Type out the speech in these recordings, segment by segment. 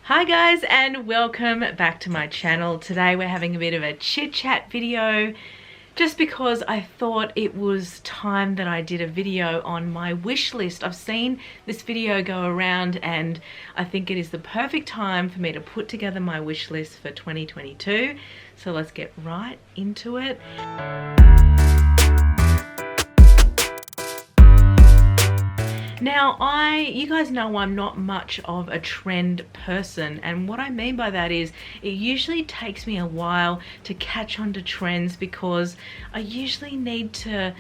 Hi guys, and welcome back to my channel. Today we're having a bit of a chit chat video just because I thought it was time that I did a video on my wish list. I've seen this video go around and I think it is the perfect time for me to put together my wish list for 2022. So let's get right into it. Now, you guys know I'm not much of a trend person, and what I mean by that is it usually takes me a while to catch on to trends because I usually need to,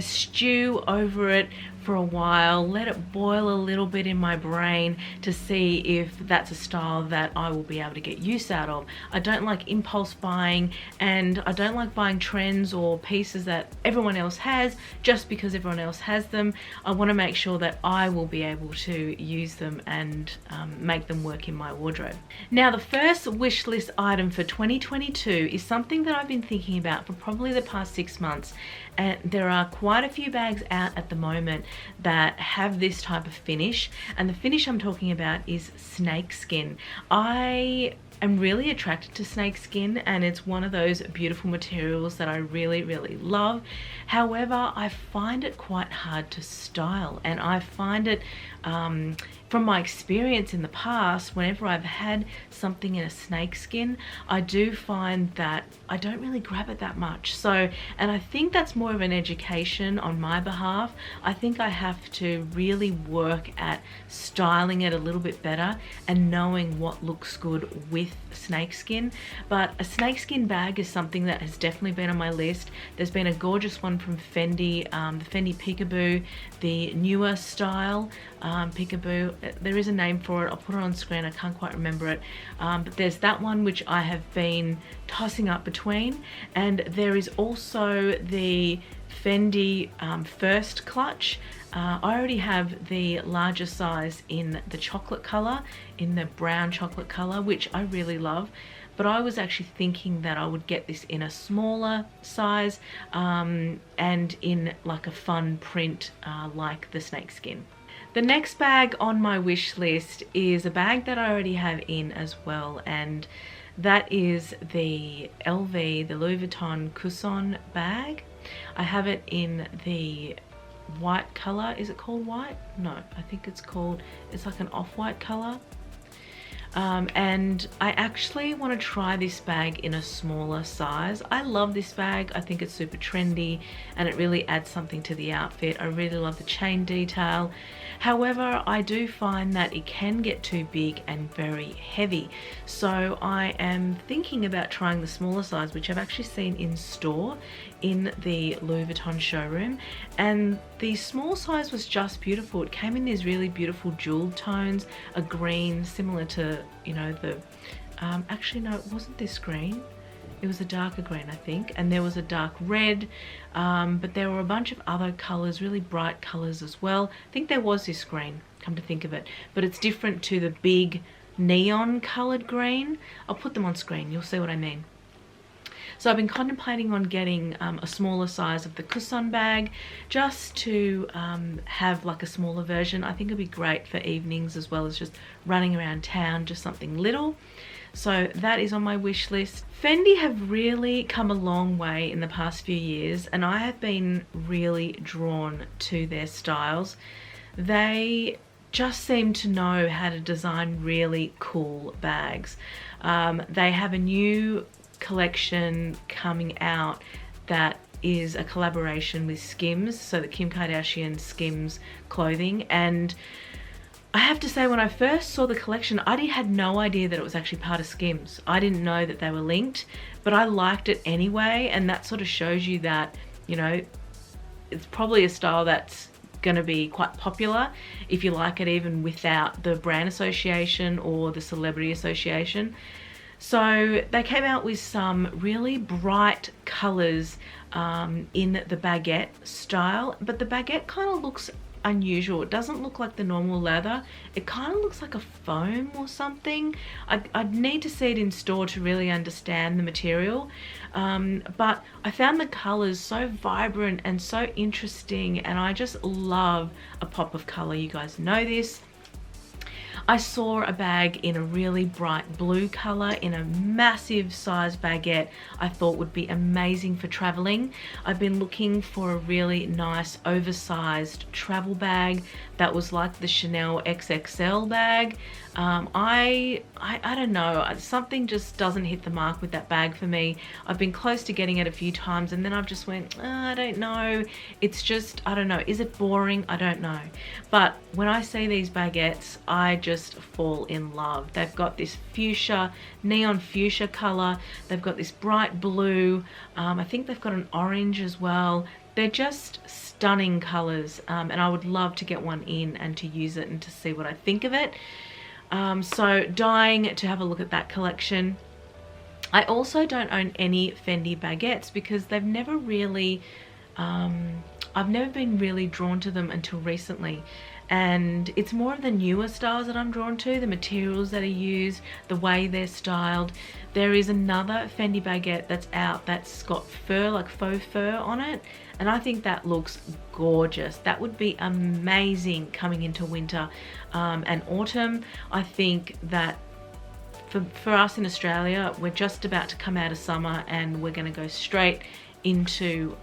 stew over it for a while, let it boil a little bit in my brain to see if that's a style that I will be able to get use out of. I don't like impulse buying, and I don't like buying trends or pieces that everyone else has just because everyone else has them. I want to make sure that I will be able to use them and make them work in my wardrobe. Now, the first wish list item for 2022 is something that I've been thinking about for probably the past 6 months, and there are quite a few bags out at the moment that have this type of finish, and the finish I'm talking about is snakeskin. I am really attracted to snakeskin, and it's one of those beautiful materials that I really love. However, I find it quite hard to style, and I find it from my experience in the past, whenever I've had something in a snakeskin, I do find that I don't really grab it that much. So, and I think that's more of an education on my behalf. I think I have to really work at styling it a little bit better and knowing what looks good with snakeskin. But a snakeskin bag is something that has definitely been on my list. There's been a gorgeous one from Fendi, the Fendi Peekaboo, the newer style Peekaboo. There is a name for it. I'll put it on screen. I can't quite remember it. But there's that one which I have been tossing up between, and there is also the Fendi First Clutch. I already have the larger size in the chocolate color, in the brown chocolate color, which I really love. But I was actually thinking that I would get this in a smaller size and in like a fun print like the snakeskin. The next bag on my wish list is a bag that I already have in as well, and that is the LV, the Louis Vuitton Coussin bag. I have it in the white color. Is it called white? No, I think it's like an off-white color. And I actually want to try this bag in a smaller size. I love this bag. I think it's super trendy and it really adds something to the outfit. I really love the chain detail. However, I do find that it can get too big and very heavy. So I am thinking about trying the smaller size, which I've actually seen in store in the Louis Vuitton showroom. And the small size was just beautiful. It came in these really beautiful jeweled tones, a green similar to, actually no, it wasn't this green. It was a darker green, I think, and there was a dark red, but there were a bunch of other colors, really bright colors as well. I think there was this green, come to think of it, but it's different to the big neon colored green. I'll put them on screen, you'll see what I mean. So I've been contemplating on getting a smaller size of the Coussin bag just to have like a smaller version. I think it'd be great for evenings as well as just running around town, just something little. So that is on my wish list. Fendi have really come a long way in the past few years, and I have been really drawn to their styles. They just seem to know how to design really cool bags. They have a new collection coming out that is a collaboration with Skims, so the Kim Kardashian Skims clothing, and I have to say, when I first saw the collection, I had no idea that it was actually part of Skims. I didn't know that they were linked, but I liked it anyway, and that sort of shows you that, it's probably a style that's going to be quite popular if you like it even without the brand association or the celebrity association. So they came out with some really bright colors in the baguette style, but the baguette kind of looks unusual. It doesn't look like the normal leather. It kind of looks like a foam or something. I'd need to see it in store to really understand the material, but I found the colors so vibrant and so interesting, and I just love a pop of color. You guys know this. I saw a bag in a really bright blue color in a massive size baguette I thought would be amazing for traveling. I've been looking for a really nice oversized travel bag that was like the Chanel XXL bag. I don't know, something just doesn't hit the mark with that bag for me. I've been close to getting it a few times and then I've just went, I don't know. It's just, I don't know. Is it boring? I don't know. But when I see these baguettes, I just fall in love. They've got this fuchsia, neon fuchsia color. They've got this bright blue. I think they've got an orange as well. They're just stunning colors, and I would love to get one in and to use it and to see what I think of it. So dying to have a look at that collection. I also don't own any Fendi baguettes because they've never really, I've never been really drawn to them until recently. And it's more of the newer styles that I'm drawn to, the materials that are used, the way they're styled. There is another Fendi baguette that's out that's got fur, like faux fur on it, and I think that looks gorgeous. That would be amazing coming into winter and autumn. I think that for us in Australia, we're just about to come out of summer and we're going to go straight into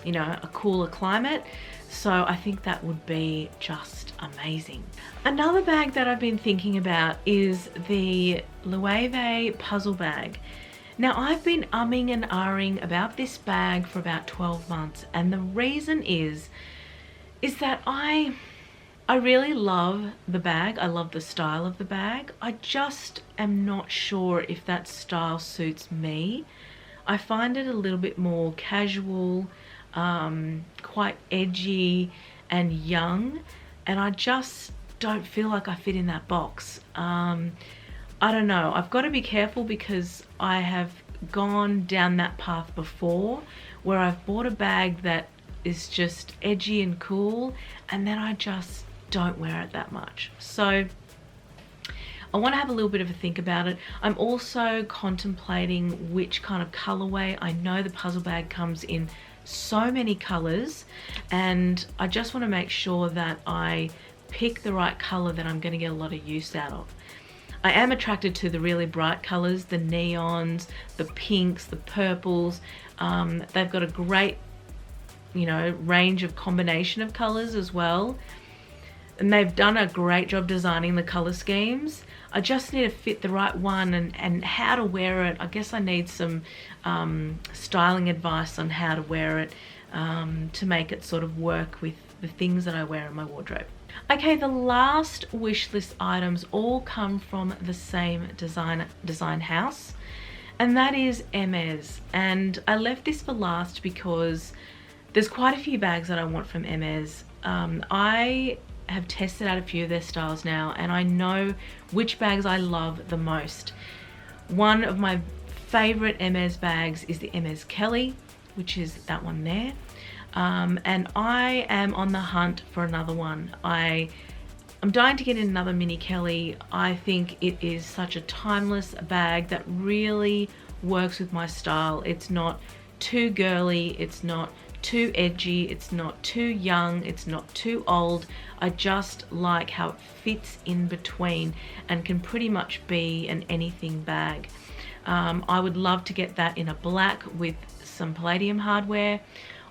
you know, a cooler climate. So I think that would be just amazing. Another bag that I've been thinking about is the Loewe Puzzle bag. Now I've been umming and ahhing about this bag for about 12 months, and the reason is that I really love the bag. I love the style of the bag. I just am not sure if that style suits me. I find it a little bit more casual, quite edgy and young, and I just don't feel like I fit in that box. I don't know, I've got to be careful because I have gone down that path before where I've bought a bag that is just edgy and cool and then I just don't wear it that much. So I want to have a little bit of a think about it. I'm also contemplating which kind of colorway. I know the puzzle bag comes in so many colors and I just want to make sure that I pick the right color that I'm going to get a lot of use out of. I am attracted to the really bright colors, the neons, the pinks, the purples. They've got a great, you know, range of combination of colors as well. And they've done a great job designing the color schemes. I just need to fit the right one and how to wear it. I guess I need some styling advice on how to wear it to make it sort of work with the things that I wear in my wardrobe. Okay, the last wish list items all come from the same design house, and that is Hermès. And I left this for last because there's quite a few bags that I want from Hermès. I have tested out a few of their styles now and I know which bags I love the most. One of my favorite Hermès bags is the Hermès Kelly, which is that one there. And I am on the hunt for another one. I'm dying to get in another mini Kelly. I think it is such a timeless bag that really works with my style. It's not too girly, it's not too edgy, it's not too young, it's not too old. I just like how it fits in between and can pretty much be an anything bag. I would love to get that in a black with some palladium hardware,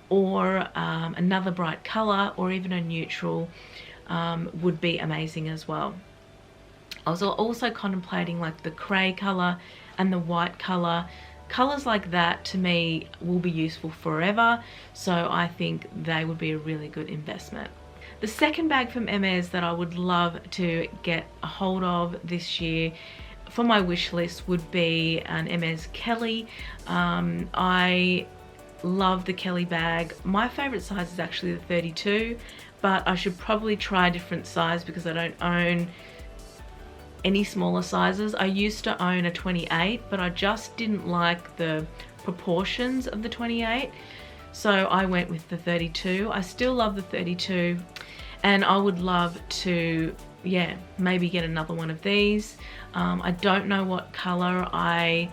or another bright color, or even a neutral would be amazing as well. I was also contemplating like the cray color and the white color. Colors like that to me will be useful forever, so I think they would be a really good investment. The second bag from Hermès that I would love to get a hold of this year for my wish list would be an Hermès Kelly. I love the Kelly bag. My favorite size is actually the 32, but I should probably try a different size because I don't own any smaller sizes. I used to own a 28, but I just didn't like the proportions of the 28, so I went with the 32. I still love the 32 and I would love to, yeah, maybe get another one of these. I don't know what color. I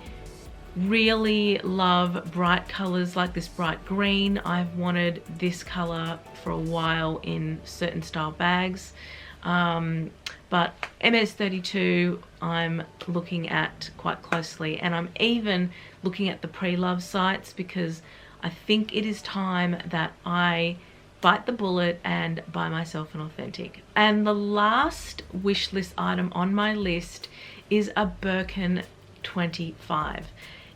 really love bright colors like this bright green. I've wanted this color for a while in certain style bags. But Hermès 32 I'm looking at quite closely, and I'm even looking at the pre-love sites because I think it is time that I bite the bullet and buy myself an authentic. And the last wish list item on my list is a Birkin 25.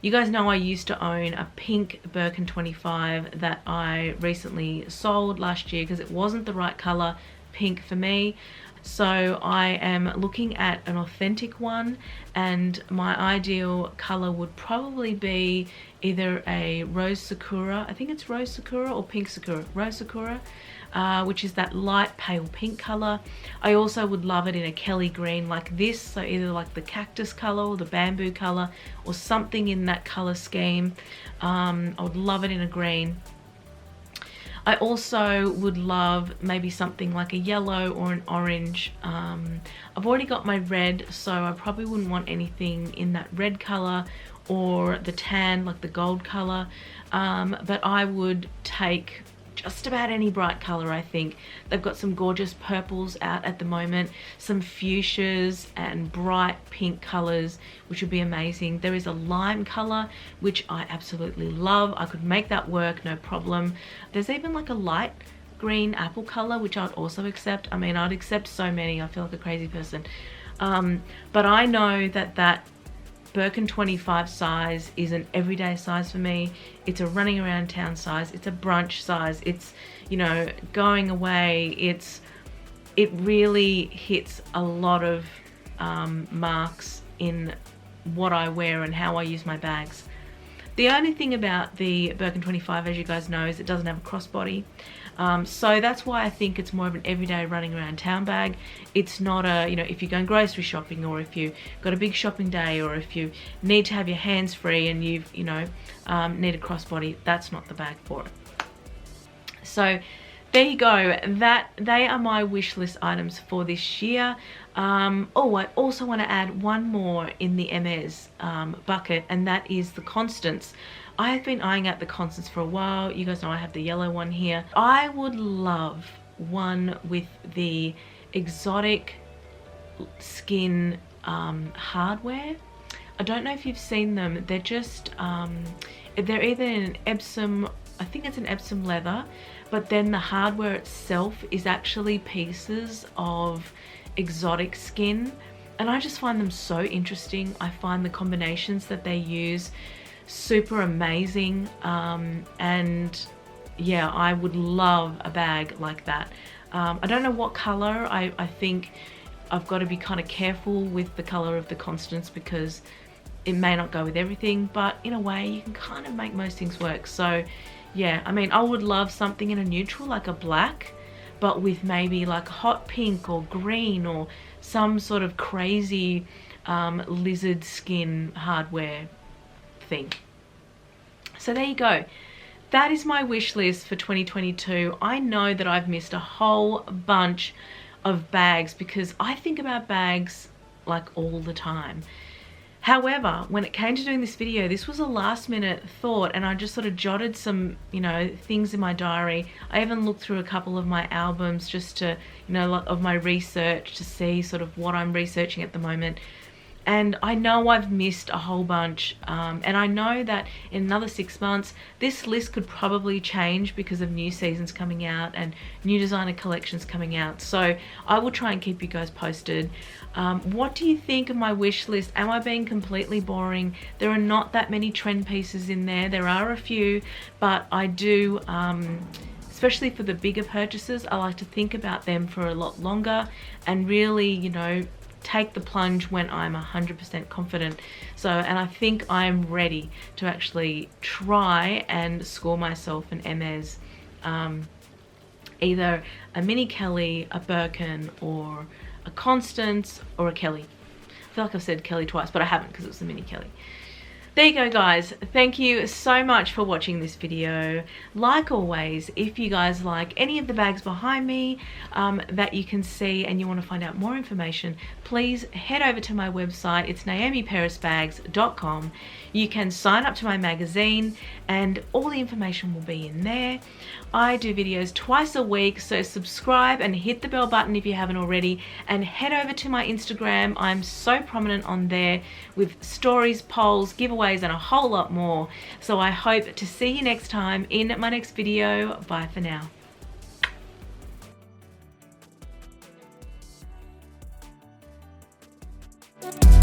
You guys know I used to own a pink Birkin 25 that I recently sold last year because it wasn't the right color pink for me. So I am looking at an authentic one, and my ideal color would probably be either a rose sakura, I think it's rose sakura, or pink sakura, rose sakura, which is that light pale pink color. I also would love it in a Kelly green like this, so either like the cactus color or the bamboo color or something in that color scheme. I would love it in a green. I also would love maybe something like a yellow or an orange. I've already got my red, so I probably wouldn't want anything in that red color or the tan, like the gold color. But I would take just about any bright color, I think. They've got some gorgeous purples out at the moment, some fuchsias and bright pink colors, which would be amazing. There is a lime color, which I absolutely love. I could make that work, no problem. There's even like a light green apple color, which I'd also accept. I mean, I'd accept so many. I feel like a crazy person. But I know that that Birkin 25 size is an everyday size for me. It's a running around town size. It's a brunch size. It's, you know, going away. It really hits a lot of marks in what I wear and how I use my bags. The only thing about the Birkin 25, as you guys know, is it doesn't have a crossbody. So that's why I think it's more of an everyday running around town bag. It's not a, you know, if you're going grocery shopping, or if you've got a big shopping day, or if you need to have your hands free and you've, you know, need a crossbody, that's not the bag for it. So there you go. They are my wish list items for this year. Oh, I also want to add one more in the Hermès bucket, and that is the Constance. I have been eyeing out the Constance for a while. You guys know I have the yellow one here. I would love one with the exotic skin hardware. I don't know if you've seen them. They're just, they're either in an Epsom, I think it's an Epsom leather, but then the hardware itself is actually pieces of exotic skin. And I just find them so interesting. I find the combinations that they use super amazing, and yeah, I would love a bag like that. I don't know what color. I think I've got to be kind of careful with the color of the Constance because it may not go with everything, but in a way you can kind of make most things work. So yeah, I mean, I would love something in a neutral, like a black, but with maybe like hot pink or green or some sort of crazy lizard skin hardware thing. So there you go. That is my wish list for 2022. I know that I've missed a whole bunch of bags because I think about bags like all the time. However, when it came to doing this video, this was a last minute thought, and I just sort of jotted some, you know, things in my diary. I even looked through a couple of my albums just to, you know, of my research to see sort of what I'm researching at the moment. And I know I've missed a whole bunch, and I know that in another 6 months this list could probably change because of new seasons coming out and new designer collections coming out. So I will try and keep you guys posted. What do you think of my wish list? Am I being completely boring? There are not that many trend pieces in there. There are a few, but I do, especially for the bigger purchases, I like to think about them for a lot longer and really, you know, take the plunge when I'm 100% confident. So, and I think I'm ready to actually try and score myself an Hermès, either a mini Kelly, a Birkin, or a Constance, or a Kelly. I feel like I've said Kelly twice, but I haven't because it was a mini Kelly. there you go, guys. Thank you so much for watching this video. Like always, if you guys like any of the bags behind me that you can see and you want to find out more information, please head over to my website. It's naomiperisbags.com. You can sign up to my magazine and all the information will be in there. I do videos twice a week, so subscribe and hit the bell button if you haven't already, and head over to my Instagram. I'm so prominent on there with stories, polls, giveaways and a whole lot more. So I hope to see you next time in my next video. Bye for now. Bye.